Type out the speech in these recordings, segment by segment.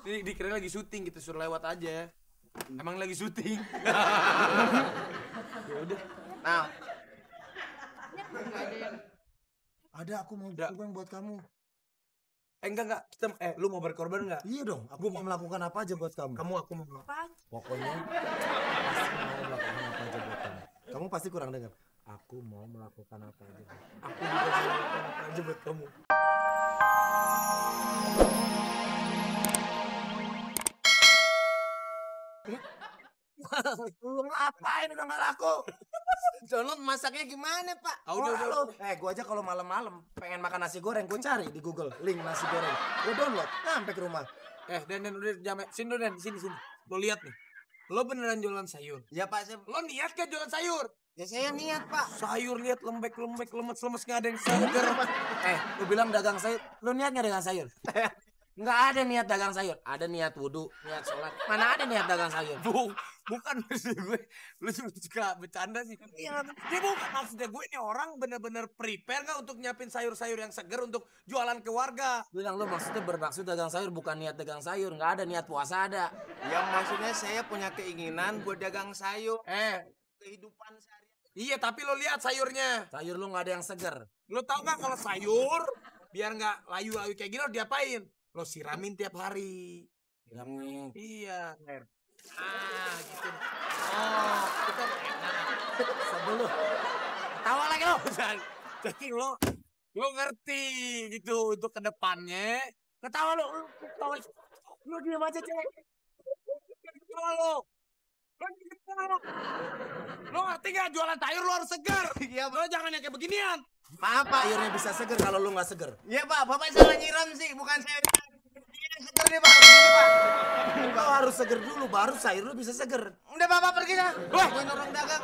Ini dikira lagi syuting, kita suruh lewat aja. Emang lagi syuting. Ya udah. Nah, Nggak ada yang Ada, aku mau Udah. berkorban buat kamu. Enggak. Kita lu mau berkorban enggak? Iya dong, aku mau melakukan apa aja buat kamu. Aku mau. apaan? Pokoknya pasti mau melakukan apa aja buat kamu. Kamu pasti kurang dengar. Aku mau melakukan apa aja. Aku juga mau melakukan apa aja buat kamu. Lu ngapain udah nggak laku? Download masaknya gimana, Pak? Udah. Gua aja kalau malam-malam pengen makan nasi goreng, gua cari di Google link nasi goreng. Gua download, sampai ke rumah. Dan udah jamnya. Sini lu Dan, sini. Lo lihat nih. Lo beneran jualan sayur. Ya, Pak, saya Lo niat kan jualan sayur? ya saya niat, Pak. Sayur lihat lembek, lemes nggak ada yang seger. Lu bilang dagang sayur, lu niat nggak dagang sayur? Nggak ada niat dagang sayur, ada niat wudhu, niat sholat. Mana ada niat dagang sayur? Bukan maksud gue. Lu suka bercanda sih. Iya, dia bukan maksudnya gue ini orang bener-bener prepare nggak untuk nyiapin sayur-sayur yang seger untuk jualan ke warga. Bilang lu maksudnya bermaksud dagang sayur, bukan niat dagang sayur. Nggak ada niat puasa ada. Ya maksudnya saya punya keinginan buat dagang sayur. Kehidupan sehari. Iya, tapi lo lihat sayurnya. Sayur lu nggak ada yang seger. Lo tau nggak kalau sayur biar nggak layu-layu kayak gini lo diapain? Lo siramin tiap hari. Bilangnya Iya. Gitu. Oh, kita sebelum tawa lagi lo. jadi lo ngerti gitu untuk kedepannya. Ketawa lu ketawa. Lu diam aja cewek. Ketawa lo. Lo ngerti gak jualan sayur lo harus segar. Iya, Lo jangan yang kayak beginian. Maaf, Pak. Sayurnya bisa seger kalau lu nggak seger. Ya, Pak, Bapak salah nyiram sih, bukan saya. Yang seger nih, Pak. Begini, Pak. Lu harus seger dulu, baru sayur lu bisa seger. Udah, Bapak pergi dah. Wah. Gue orang dagang.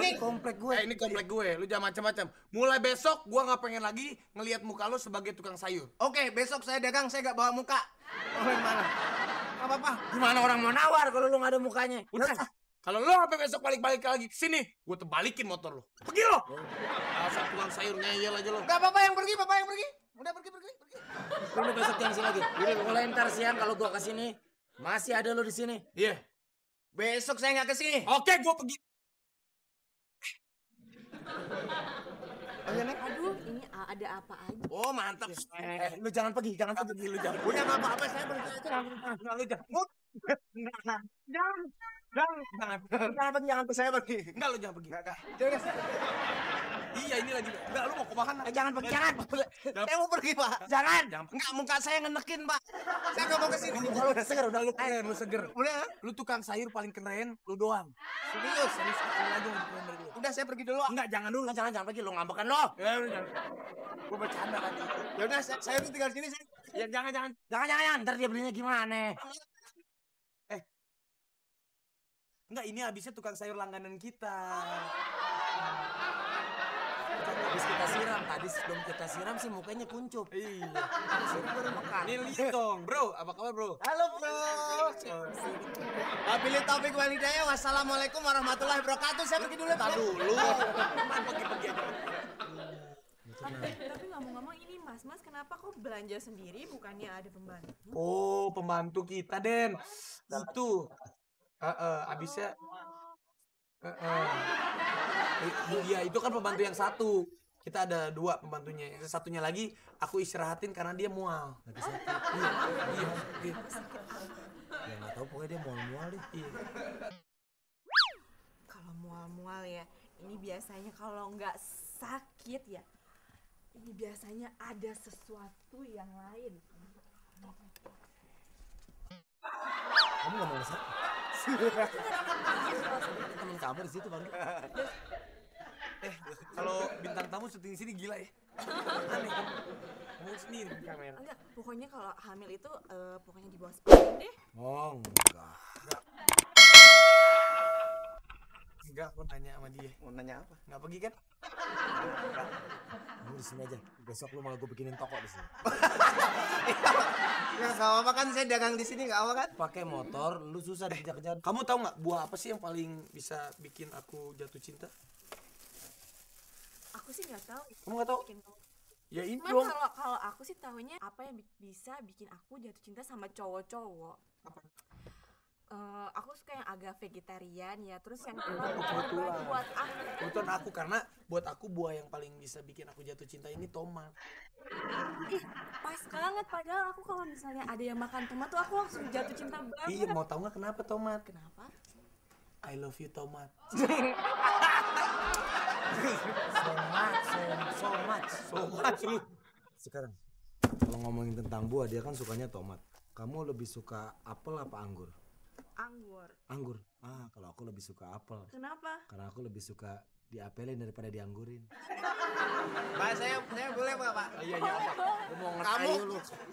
Ini komplek gue. Ini komplek gue, lu jangan macam-macam. Mulai besok gua nggak pengen lagi ngelihat muka lo sebagai tukang sayur. Oke, besok saya dagang, saya gak bawa muka. Oh, gimana? Gak apa-apa. Gimana orang mau nawar kalau lu nggak ada mukanya? Udah. Kalau lo sampai besok balik lagi ke sini, gue terbalikin motor lo. Pergi lo. Asal tukang sayur ngeyel aja lo. Gak apa-apa yang pergi, Bapak yang pergi. Udah pergi. Lu besok jangan sini lagi. Mulai ntar siang kalau gua kesini masih ada lu di sini. Iya. Besok saya gak kesini. Oke, gue pergi. Oh, iya, Nek? Aduh, ini ada apa aja? Oh, mantap. Lu jangan pergi lu jangan. Udah gak apa-apa, saya pergi aja. Nah, lu jangan. Jangan pergi, saya pergi. Enggak, lu jangan pergi. Enggak. Iya, ini lagi. Enggak, lu mau ke mana? Jangan pergi, jangan. Saya mau pergi, Pak. Jangan. Enggak, muka saya ngenekin, Pak. Saya gak mau kesini. Kalau udah seger udah lu Keren, lu seger. Udah, Lu tukang sayur paling keren, lu doang. serius. Serius, sekali lagi yang keren dari lu. Udah, saya pergi dulu. Enggak, jangan dulu. jangan pergi lu ngambekan lo. Ya, lu jangan. Gue bercanda tadi. Ya udah, saya tuh tinggal sini. Ya, jangan. Jangan, ntar dia belinya gimana? Enggak, ini habisnya tukang sayur langganan kita. Habis kita siram, tadi sebelum kita siram sih mukanya kuncup. Iya. Sini baru makan. Ini lihat dong, bro. Apa kabar, bro? Halo, bro. Wabillahi taufik wal hidayah. Wassalamualaikum warahmatullahi wabarakatuh. Saya pergi dulu, Pak. Dulu. Cuman pergi-pergi aja. Tapi ngomong-ngomong ini mas kenapa kok belanja sendiri bukannya ada pembantu? Oh, pembantu kita, Den. Itu. Abisnya. Iya, itu kan pembantu yang satu. Kita ada 2 pembantunya. Yang satunya lagi aku istirahatin karena dia mual. Lagi sakit. Iya. Ya nggak tahu pokoknya dia mual-mual deh. Iya. Kalau mual-mual ya, ini biasanya kalau nggak sakit ya, ini biasanya ada sesuatu yang lain. Kamu nggak mau sakit? Temen kamu di situ bang. Kalau bintang tamu syuting sini gila ya. Aneh kan. Kamu sendiri di kamera. Enggak, pokoknya kalau hamil itu pokoknya di bawah 10 deh. Oh enggak. Enggak, aku nanya sama dia. Mau nanya apa? Nggak pergi kan? Kamu di sini aja. Besok lu malah gue bikinin toko di sini. Ya gak apa-apa kan, saya dagang di sini gak apa kan? Pakai motor, lu susah dikejar-kejar. Kamu tahu nggak buah apa sih yang paling bisa bikin aku jatuh cinta? Aku sih nggak tahu. Kamu nggak tahu? Ya itu Cuman kalau aku sih tahunya apa yang bisa bikin aku jatuh cinta sama cowok-cowok. Apa? Aku suka yang agak vegetarian ya, terus yang berkorban buat aku. Kebetulan aku, karena buat aku buah yang paling bisa bikin aku jatuh cinta ini tomat. Ih, pas banget, padahal aku kalau misalnya ada yang makan tomat tuh aku langsung jatuh cinta banget. Iya, mau tahu nggak kenapa tomat? Kenapa? I love you tomat. So much lu. Sekarang kalau ngomongin tentang buah, dia kan sukanya tomat. Kamu lebih suka apel apa anggur? Anggur. Anggur. Kalau aku lebih suka apel. Kenapa? Karena aku lebih suka diapelin daripada dianggurin. Pak, saya boleh nggak, Pak? Iya, Pak. Lu mau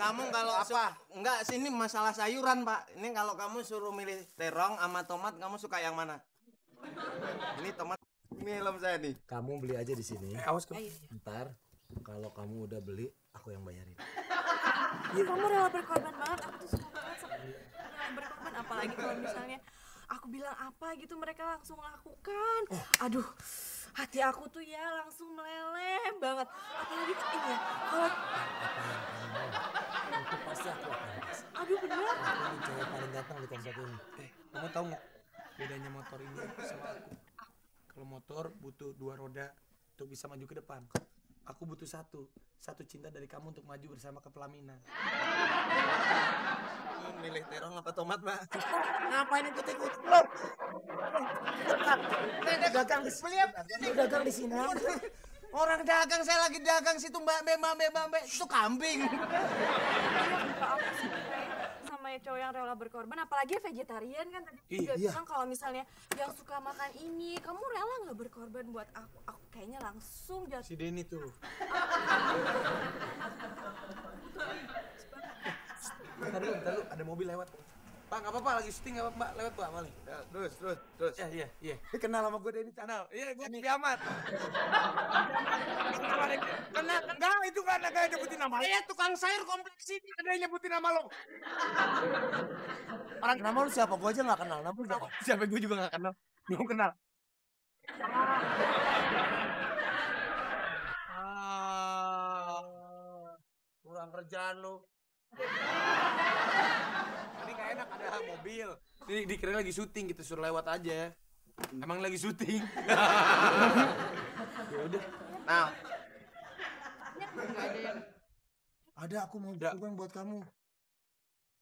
Kamu kalau apa? Enggak, sini masalah sayuran, Pak. Ini kalau kamu suruh milih terong sama tomat, kamu suka yang mana? Ini tomat. Ini helm saya nih. Kamu beli aja di sini. awas ke. Ntar kalau kamu udah beli, aku yang bayarin. Kamu rela berkorban banget, aku tuh suka banget sama rela berkorban, apalagi kalau misalnya aku bilang apa gitu mereka langsung lakukan. Aduh, hati aku tuh ya langsung meleleh banget. Apalagi ini ya, kalau Itu pasti aku akan kasih. aduh bener. Aku ini cewek paling ganteng di komplek ini. Kamu tahu nggak bedanya motor ini sama aku? Kalau motor butuh 2 roda untuk bisa maju ke depan. Aku butuh satu cinta dari kamu untuk maju bersama ke pelaminan. Milih terong apa tomat, Pak? Ngapain ikut-ikut? Dagang di sini. Dagang di sini. Orang dagang, saya lagi dagang situ, Mbak. Itu kambing. Aku suka sama cowok yang rela berkorban, apalagi vegetarian kan tadi juga Iya. bilang kalau misalnya yang suka makan ini, kamu rela nggak berkorban buat aku? Aku kayaknya langsung jatuh. Si Denny tuh. Bentar dulu, ada mobil lewat. Pak, nggak apa-apa, lagi syuting nggak apa-apa, Mbak. Lewat, Pak, Mali. Ya, terus. Iya. Kenal sama gue Denny. Kenal. Iya, gue kiamat. Kenal, enggak, itu kan ada yang nyebutin nama. Saya tukang sayur kompleks ini. Ada yang nyebutin nama lo. Orang nama lu siapa? Gue aja gak kenal. Nama lu siapa? Siapa, gue juga nggak kenal. Belum kenal. Kurang kerjaan lu. Ini gak enak, ada mobil. Ini dikira lagi syuting, kita suruh lewat aja. Emang lagi syuting. Ya udah. Nah, Ada, aku mau berkorban buat kamu.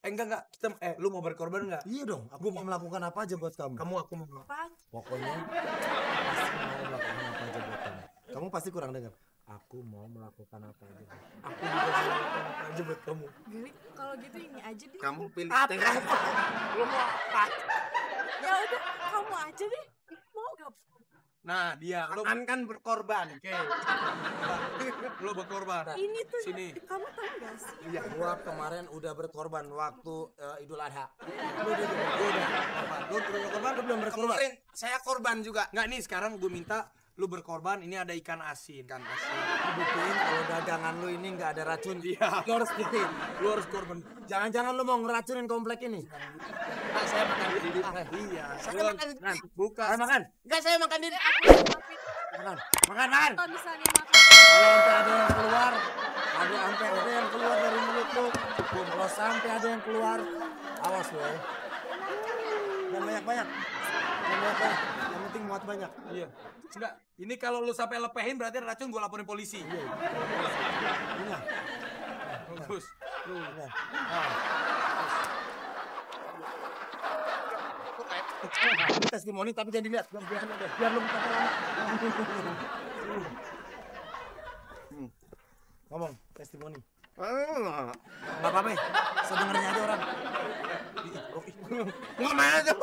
Enggak. Kita, lu mau berkorban enggak? Iya dong, aku mau melakukan apa aja buat kamu. Aku mau. Apa? Pokoknya pasti mau melakukan apa aja buat kamu. Kamu pasti kurang dengar. Aku mau melakukan apa aja. Aku juga mau melakukan apa aja buat kamu. Geli, kalau gitu ini aja deh. kamu pilih Apa? terong. Lu mau apa? Ya udah, kamu aja deh. Mau gak? Nah, dia. Lu Kan berkorban. Oke. Lu berkorban. Ini tuh, Sini. kamu tahu gak sih? Iya, gua kemarin udah berkorban waktu Idul Adha. Lu berkorban, lu belum berkorban. Kemarin saya korban juga. Enggak, nih sekarang gue minta lu berkorban. Ini ada ikan asin. Aku buktiin kalau dagangan lu ini nggak ada racun. Iya. Lu harus buktiin. Lu harus korban. Jangan-jangan lu mau ngeracunin komplek ini. Pak, saya makan di sini. Iya. Saya makan di sini. Buka. Ayo makan. Enggak, saya makan di sini. Makan. Makan. Kalau misalnya makan, Kalau sampai ada yang keluar, sampai ada yang keluar dari mulut lu. Kalau sampai ada yang keluar, awas lu ya. Jangan banyak-banyak. Yang penting muat banyak. Iya. Enggak. Ini kalau lu sampai lepehin berarti ada racun, gue laporin polisi. Iya. Bagus. Lu. Iya. Ini testimoni tapi jangan dilihat. Biar lu kata lama. Ngomong testimoni. Enggak apa-apa. Sedengernya aja orang. Ngomong tuh.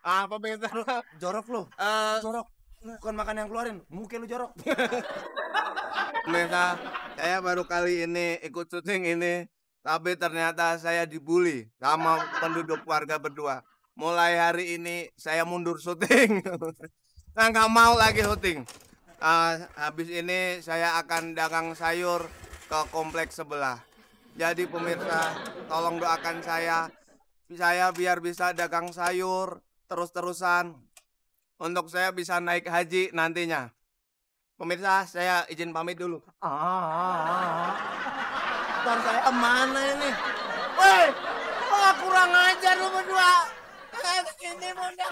Apa beda? Jorok lu. Jorok. Bukan makan yang keluarin. Mungkin lu jorok. Pemirsa, saya baru kali ini ikut syuting ini, tapi ternyata saya dibully sama penduduk warga berdua. Mulai hari ini saya mundur syuting. Saya nggak mau lagi syuting. Habis ini saya akan dagang sayur ke kompleks sebelah. Jadi pemirsa, tolong doakan saya biar bisa dagang sayur terus-terusan. untuk saya bisa naik haji nantinya. Pemirsa, saya izin pamit dulu. Ntar saya mana ini? Woi, kurang ajar lu berdua. Kayak gini, Bunda.